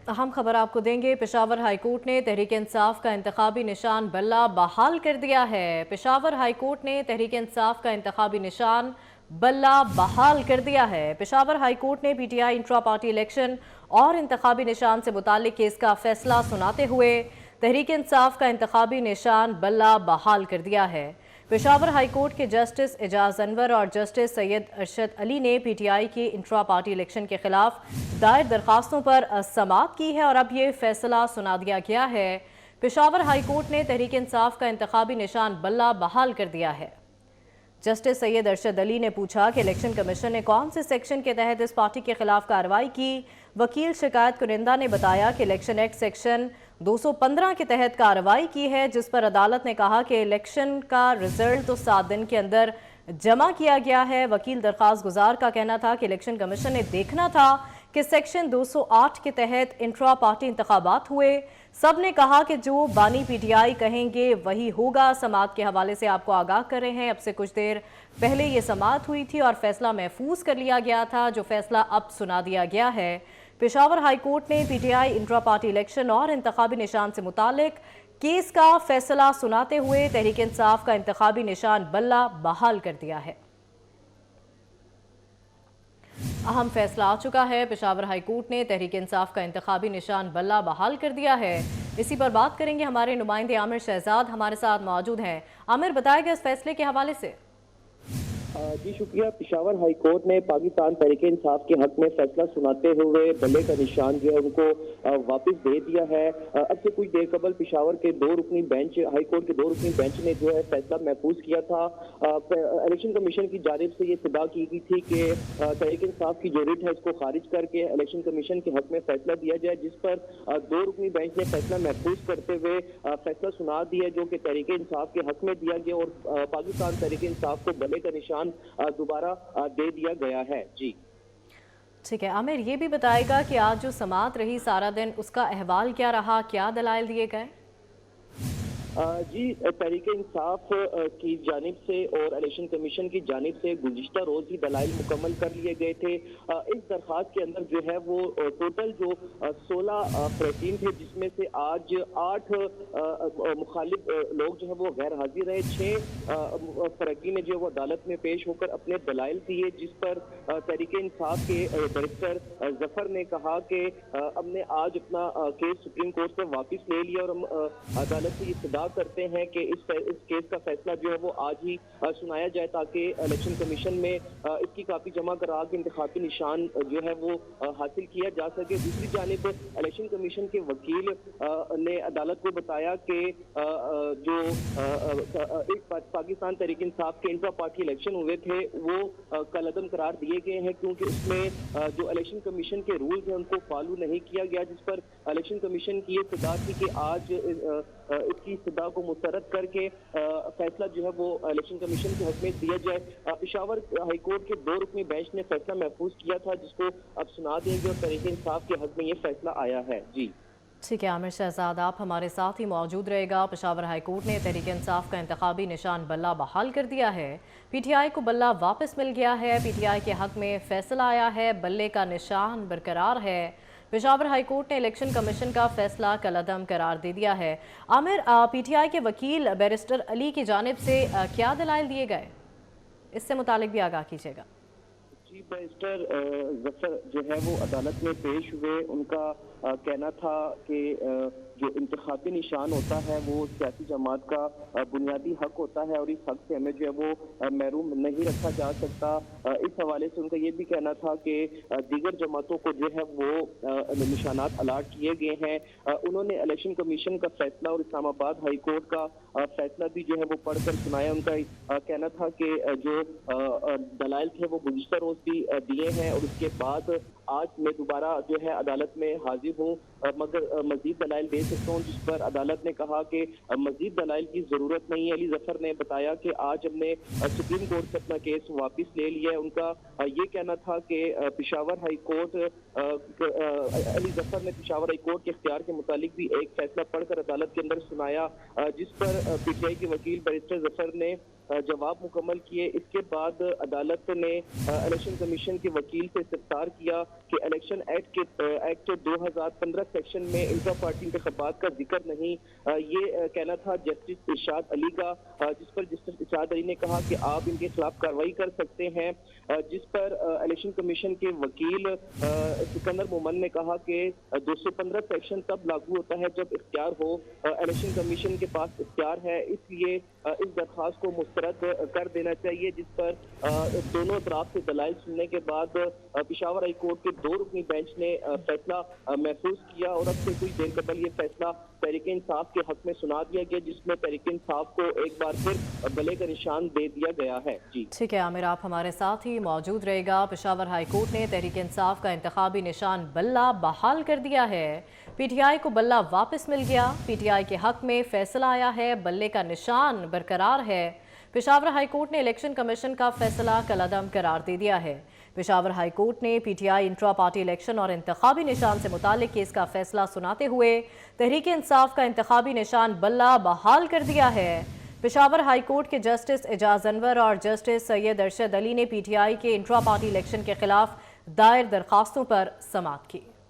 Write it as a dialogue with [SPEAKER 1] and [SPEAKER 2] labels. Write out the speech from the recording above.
[SPEAKER 1] अहम खबर आपको देंगे। पेशावर हाई कोर्ट ने तहरीक इंसाफ का इंतखाबी निशान बल्ला बहाल कर दिया है। पेशावर हाई कोर्ट ने तहरीक इंसाफ का इंतखाबी निशान बल्ला बहाल कर दिया है। पेशावर हाई कोर्ट ने पीटीआई इंट्रा पार्टी इलेक्शन और इंतखाबी निशान से मुताल्लिक केस का फैसला सुनाते हुए तहरीक इंसाफ का इंतखाबी निशान बल्ला बहाल कर दिया है। पेशावर हाई कोर्ट के जस्टिस एजाज अनवर और जस्टिस सैयद अरशद अली ने पीटीआई के इंट्रा पार्टी इलेक्शन के खिलाफ दायर दरखास्तों पर समाअत की है और अब ये फैसला सुना दिया गया है। पेशावर हाई कोर्ट ने तहरीक इंसाफ का इंतखाबी निशान बल्ला बहाल कर दिया है। जस्टिस सैयद अरशद अली ने पूछा कि इलेक्शन कमीशन ने कौन से सेक्शन के तहत इस पार्टी के खिलाफ कार्रवाई की। वकील शिकायत कुनिंदा ने बताया कि इलेक्शन एक्ट सेक्शन 215 के तहत कार्रवाई की है, जिस पर अदालत ने कहा कि इलेक्शन का रिजल्ट तो 7 दिन के अंदर जमा किया गया है। वकील दरख्वास्त गुजार का कहना था कि इलेक्शन कमीशन ने देखना था कि सेक्शन 208 के तहत इंट्रा पार्टी इंतखाबात हुए। सब ने कहा कि जो बानी पीटीआई कहेंगे वही होगा। समाअत के हवाले से आपको आगाह कर रहे हैं। अब से कुछ देर पहले ये समाअत हुई थी और फैसला महफूज कर लिया गया था, जो फैसला अब सुना दिया गया है। पेशावर हाई कोर्ट ने पीटीआई इंट्रा पार्टी इलेक्शन और इंतखाबी निशान से मुतालिक केस का फैसला सुनाते हुए तहरीक इंसाफ का इंतखाबी निशान बल्ला बहाल कर दिया है। अहम फैसला आ चुका है। पेशावर हाई कोर्ट ने तहरीक इंसाफ का इंतखाबी निशान बल्ला बहाल कर दिया है। इसी पर बात करेंगे। हमारे नुमाइंदे आमिर शहजाद हमारे साथ मौजूद हैं। आमिर, बताएगा इस फैसले के हवाले से।
[SPEAKER 2] जी शुक्रिया। पेशावर हाई कोर्ट ने पाकिस्तान तहरीक इंसाफ के हक में फैसला सुनाते हुए बल्ले का निशान जो है उनको वापस दे दिया है। अब से कुछ देर कबल पेशावर के 2 रुकनी बेंच, हाई कोर्ट के 2 रुकनी बेंच ने जो है फैसला महफूज किया था। इलेक्शन कमीशन की जानिब से ये सदा की गई थी कि तहरीक इंसाफ की जो रिट है उसको खारिज करके इलेक्शन कमीशन के हक में फैसला दिया जाए, जिस पर 2 रुकनी बेंच ने फैसला महफूज करते हुए फैसला सुना दिया, जो कि तहरीक इंसाफ के हक में दिया गया और पाकिस्तान तहरीक इंसाफ को बल्ले का निशान दोबारा दे दिया गया है। जी
[SPEAKER 1] ठीक है आमिर, ये भी बताएगा कि आज जो समाअत रही सारा दिन, उसका अहवाल क्या रहा, क्या दलाइल दिए गए?
[SPEAKER 2] जी तहरीक इंसाफ की जानिब से और इलेक्शन कमीशन की जानिब से गुज़िश्ता रोज ही दलाइल मुकम्मल कर लिए गए थे। इस दरख्वास्त के अंदर जो है वो टोटल जो 16 फ़रक़ीन थे, जिसमें से आज 8 मुखालिफ लोग जो है वो गैर हाजिर रहे। 6 फ़रक़ीन ने जो वो अदालत में पेश होकर अपने दलाइल दिए, जिस पर तहरीक इंसाफ के डायरेक्टर जफर ने कहा कि हमने आज अपना केस सुप्रीम कोर्ट से वापस ले लिया और हम अदालत से इस्तदा करते हैं कि इस केस का फैसला जो है वो आज ही सुनाया जाए, ताकि इलेक्शन कमीशन में इसकी काफी जमा करा के इंतखाबी निशान जो है वो हासिल किया जा सके। दूसरी जानिब इलेक्शन कमीशन के वकील ने अदालत को बताया कि जो एक पाकिस्तान तहरीक इंसाफ के इंट्रा पार्टी इलेक्शन हुए थे वो कलअदम करार दिए गए हैं, क्योंकि उसमें जो इलेक्शन कमीशन के रूल्स हैं उनको फॉलो नहीं किया गया, जिस पर इलेक्शन कमीशन की ये सदा थी कि आज इसकी सदा को मुस्तरद करके फैसला जो है वो इलेक्शन कमीशन के हक में दिया जाए। पेशावर हाई कोर्ट के 2 रुकनी बेंच ने फैसला महफूज किया था, जिसको अब सुना देंगे और तहरीक इंसाफ के हक में ये फैसला आया है। जी
[SPEAKER 1] ठीक है आमिर शहजाद, आप हमारे साथ ही मौजूद रहेगा। पेशावर हाई कोर्ट ने तहरीक इंसाफ का इंतखाबी निशान बल्ला बहाल कर दिया है। पीटीआई को बल्ला वापस मिल गया है। पीटीआई के हक में फैसला आया है। बल्ले का निशान बरकरार है। पेशावर हाई कोर्ट ने इलेक्शन कमीशन का फैसला कलअदम करार दे दिया है। आमिर, पीटीआई के वकील बैरिस्टर अली की जानिब से क्या दलाइल दिए गए, इससे मुतालिक भी आगाह कीजिएगा।
[SPEAKER 2] जी बैरिस्टर जफर जो है वो अदालत में पेश हुए। उनका कहना था कि जो इंतखाबी निशान होता है वो सियासी जमात का बुनियादी हक होता है और इस हक से हमें जो है वो महरूम नहीं रखा जा सकता। इस हवाले से उनका ये भी कहना था कि दीगर जमातों को जो है वो निशानात अलाट किए गए हैं। उन्होंने इलेक्शन कमीशन का फैसला और इस्लामाबाद हाई कोर्ट का फैसला भी जो है वो पढ़कर सुनाया। उनका कहना था कि जो दलाइल थे वो गुज़िश्ता रोज भी दिए हैं और उसके बाद आज मैं दोबारा जो है अदालत में हाजिर हूँ, मगर मजीद दलाइल दे सकता हूँ, जिस पर अदालत ने कहा कि मजीद दलाइल की जरूरत नहीं है। अली जफर ने बताया कि आज हमने सुप्रीम कोर्ट से अपना केस वापस ले लिया है। उनका ये कहना था कि पेशावर हाई कोर्ट अली जफर ने पेशावर हाई कोर्ट के इख्तियार के मुतालिक भी एक फैसला पढ़कर अदालत के अंदर सुनाया, जिस पर पीटीआई के वकील बैरिस्टर जफर ने جواب مکمل کیے۔ اس کے بعد عدالت نے الیکشن کمیشن کے وکیل سے استفسار کیا کہ الیکشن ایکٹ 2015 سیکشن میں انٹرا پارٹی انتخابات کا ذکر نہیں، یہ کہنا تھا جسٹس ارشاد علی کا، جس پر جسٹس ارشاد علی نے کہا کہ آپ ان کے خلاف کارروائی کر سکتے ہیں، جس پر الیکشن کمیشن کے وکیل سکندر مومن نے کہا کہ 215 سیکشن تب لاگو ہوتا ہے جب اختیار ہو، الیکشن کمیشن کے پاس اختیار ہے، اس لیے اس درخواست کو مسترد کر دینا چاہیے، جس پر دونوں اطراف سے دلائل سننے کے بعد پشاور ہائی کورٹ کے 2 رکنی بینچ نے فیصلہ محفوظ کیا اور اب سے کچھ دیر قبل یہ فیصلہ تحریک انصاف کے حق میں سنا دیا گیا، جس میں تحریک انصاف کو ایک بار پھر بلے کا نشان دے دیا گیا ہے۔ جی
[SPEAKER 1] ٹھیک ہے عامر، آپ ہمارے ساتھ ہی موجود رہے گا۔ پشاور ہائی کورٹ نے تحریک انصاف کا انتخابی نشان بلہ بحال کر دیا ہے۔ پی ٹی آئی کو بلہ واپس مل گیا، پی ٹی آئی کے حق میں فیصلہ آیا ہے، بلے کا نشان برقرار ہے۔ پشاور ہائی کورٹ نے الیکشن کمیشن کا فیصلہ کالعدم قرار دے دیا ہے۔ پشاور ہائی کورٹ نے P T I intra party election اور انتخابی نشان سے متعلق کیس کا فیصلہ سناتے ہوئے تحریک انصاف کا انتخابی نشان بلہ بحال کر دیا ہے۔ پشاور ہائی کورٹ کے جسٹس اعجاز انور اور جسٹس سید ارشد علی نے پی ٹی آئی کے انٹرا پارٹی الیکشن کے خلاف دائر درخواستوں پر سماعت کی۔